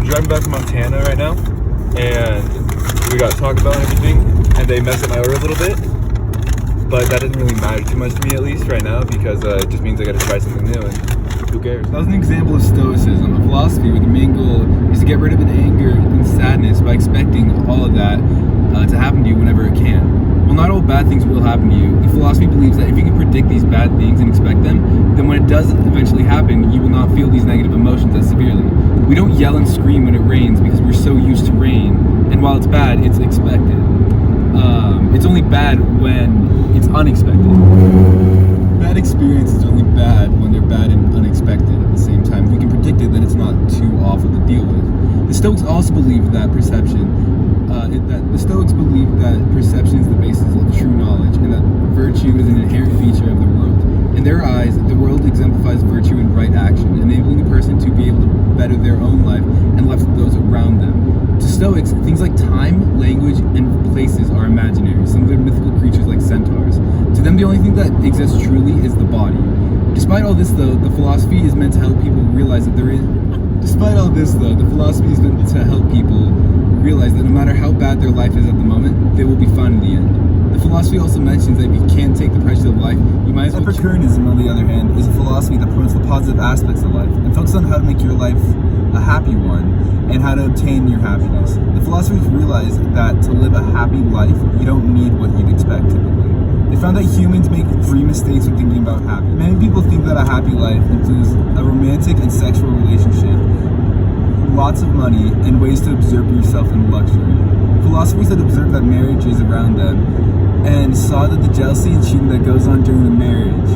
driving back to Montana right now, and we got Taco Bell and everything, and they messed up my order a little bit. But that doesn't really matter too much to me, at least right now, because it just means I got to try something new, and who cares? That was an example of stoicism, a philosophy where the main goal is to get rid of an anger and sadness by expecting all of that to happen to you whenever it can. While not all bad things will happen to you, the philosophy believes that if you can predict these bad things and expect them, then when it does eventually happen, you will not feel these negative emotions as severely. We don't yell and scream when it rains because we're so used to rain, and while it's bad, it's expected. It's only bad when it's unexpected. Bad experiences are only bad when they're bad and unexpected at the same time. If we can predict it, then it's not too awful to deal with. The Stoics also believe that perception is the basis of true knowledge, and that virtue is an inherent feature of the world. In their eyes, the world exemplifies virtue and right action, enabling a person to be able to better their own life and life of those around them. To Stoics, things like time, language, and places are imaginary. Some of their mythical creatures like centaurs. To them, the only thing that exists truly is the body. Despite all this, though, the philosophy is meant to help people realize that no matter how bad their life is at the moment, they will be fine in the end. The philosophy also mentions that if you can't take the pressure of life, you might as well... Epicureanism, on the other hand, is a philosophy that promotes the positive aspects of life and focuses on how to make your life a happy one and how to obtain your happiness. The philosophers realize that to live a happy life, you don't need what you'd expect typically. They found that humans make 3 mistakes when thinking about happiness. Many people think that a happy life includes a romantic and sexual relationship, lots of money, and ways to observe yourself in luxury. Philosophers that observe that marriage is around them and saw that the jealousy and cheating that goes on during the marriage,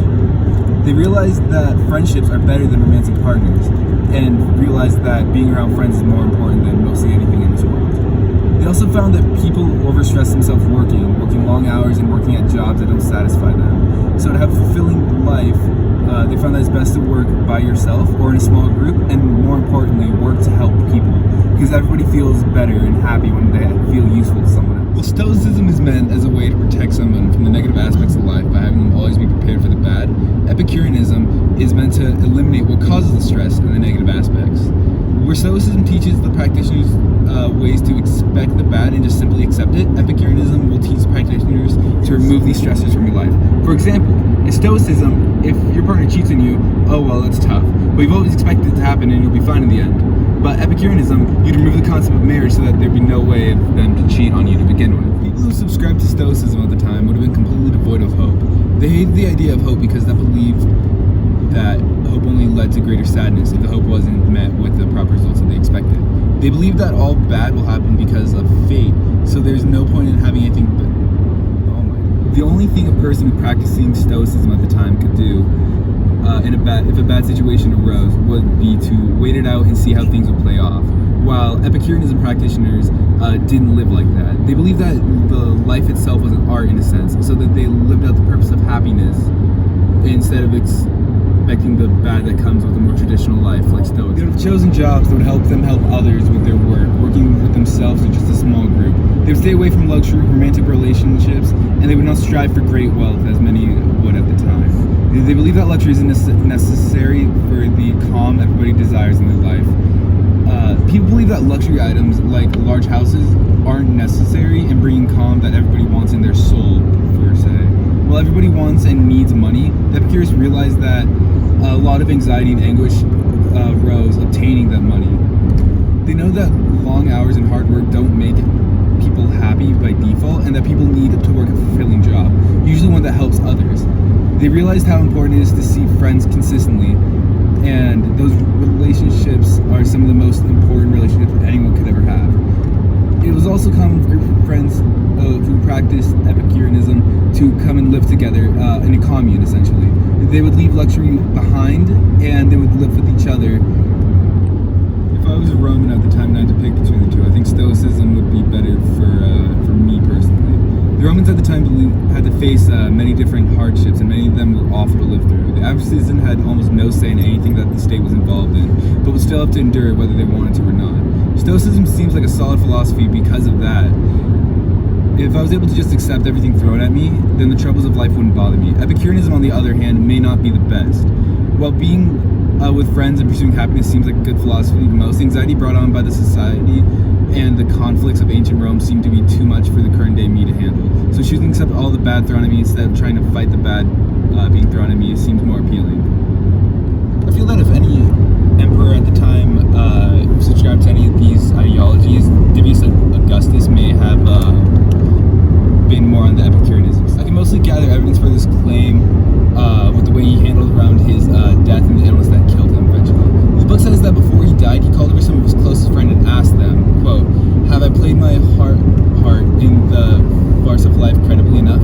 they realized that friendships are better than romantic partners, and realized that being around friends is more important than mostly anything in this world. They also found that people overstress themselves working long hours and working at jobs that don't satisfy them. So to have a fulfilling life, they found that it's best to work by yourself or in a small group, and more importantly, work to help people, because everybody feels better and happy when they feel useful to someone else. Well, Stoicism is meant as a way to protect someone from the negative aspects of life by having them always be prepared for the bad. Epicureanism is meant to eliminate what causes the stress and the negative aspects. Where Stoicism teaches the practitioners ways to expect the bad and just simply accept it, Epicureanism will teach practitioners to remove these stressors from your life. For example, in Stoicism, if your partner cheats on you, oh well, that's tough, but you've always expected it to happen and you'll be fine in the end. But Epicureanism, you'd remove the concept of marriage so that there'd be no way for them to cheat on you to begin with. People who subscribed to Stoicism at the time would have been completely devoid of hope. They hated the idea of hope because they believed that hope only led to greater sadness if the hope wasn't met with the proper results that they expected. They believe that all bad will happen because of fate, so there's no point in having anything but... Oh my. The only thing a person who practicing Stoicism at the time could do if a bad situation arose would be to wait it out and see how things would play off. While Epicureanism practitioners didn't live like that. They believed that the life itself was an art in a sense, so that they lived out the purpose of happiness instead of expecting the bad that comes with a more traditional life like Stoics. They would have chosen jobs that would help them help others with their work, working with themselves or just a small group. They would stay away from luxury, romantic relationships, and they would not strive for great wealth as many would at the time. They believe that luxury isn't necessary for the calm everybody desires in their life. People believe that luxury items like large houses aren't necessary in bringing calm that everybody wants in their soul, per se. While everybody wants and needs money, the Epicures realized that a lot of anxiety and anguish rose obtaining that money. They know that long hours and hard work don't make people happy by default, and that people need to work a fulfilling job, usually one that helps others. They realized how important it is to see friends consistently, and those relationships are some of the most important relationships anyone could ever have. It was also common for a group of friends who practiced Epicureanism to come and live together in a commune, essentially. They would leave luxury behind, and they would live with each other. If I was a Roman at the time and I had to pick between the two, I think Stoicism would be better for me personally. The Romans at the time had to face many different hardships, and many of them were awful to live through. The average citizen had almost no say in anything that the state was involved in, but would still have to endure it whether they wanted to or not. Stoicism seems like a solid philosophy because of that. If I was able to just accept everything thrown at me, then the troubles of life wouldn't bother me. Epicureanism, on the other hand, may not be the best. While being with friends and pursuing happiness seems like a good philosophy to most. Anxiety brought on by the society and the conflicts of ancient Rome seem to be too much for the current day me to handle. So choosing to accept all the bad thrown at me instead of trying to fight the bad being thrown at me seems more appealing. I feel that if any emperor at the time subscribed to any of these ideologies, Divius Augustus may have been more on the Epicureanism. I can mostly gather evidence for this claim with the way he handled around his death and the illness that killed him eventually. The book says that before he died, he called over some of his closest friends and asked them, quote, "Have I played my part in the farce of life credibly enough?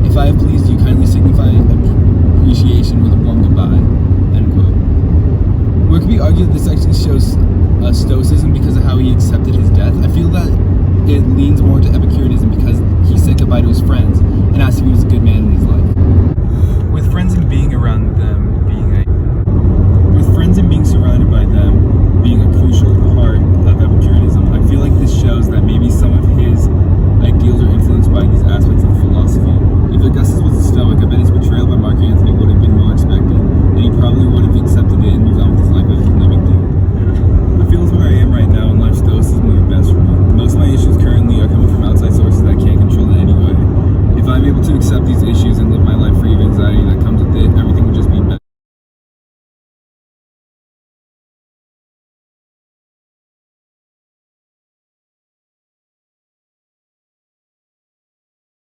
If I have pleased you, kindly signify appreciation with a warm goodbye," end quote. Where it could be argued that this actually shows stoicism because of how he accepted his death. I feel that it leans more to Epicureanism because he said goodbye to his friends and asked if he was a good man